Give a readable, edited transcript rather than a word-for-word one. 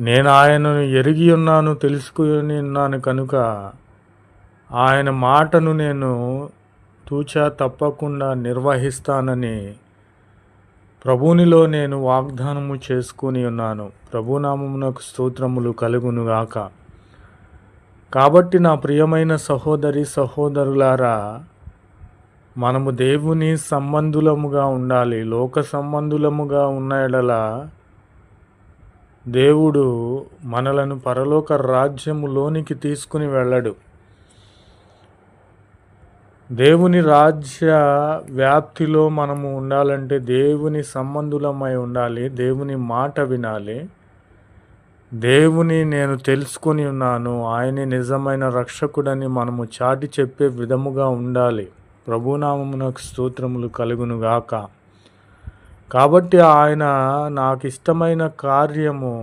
నేను ఆయనను ఎరిగి ఉన్నాను, తెలుసుకొని ఉన్నాను కనుక ఆయన మాటను నేను తూచా తప్పకుండా నిర్వహిస్తానని ప్రభునిలో నేను వాగ్దానము చేసుకొని ఉన్నాను. ప్రభునామమునకు స్తోత్రములు కలుగునుగాక. కాబట్టి నా ప్రియమైన సహోదరి సహోదరులారా, మనము దేవుని సంబంధులముగా ఉండాలి. లోక సంబంధులముగా ఉన్న ఎడల దేవుడు మనలను పరలోక రాజ్యములోనికి తీసుకుని వెళ్ళడు. దేవుని రాజ్య వ్యాప్తిలో మనము ఉండాలంటే దేవుని సంబంధులమై ఉండాలి. దేవుని మాట వినాలి. దేవుని నేను తెలుసుకొని ఉన్నాను, ఆయనే నిజమైన రక్షకుడని మనము చాటి చెప్పే విధముగా ఉండాలి. ప్రభునామమునకు స్తోత్రములు కలుగునుగాక. కాబట్టి ఆయన నాకు ఇష్టమైన కార్యము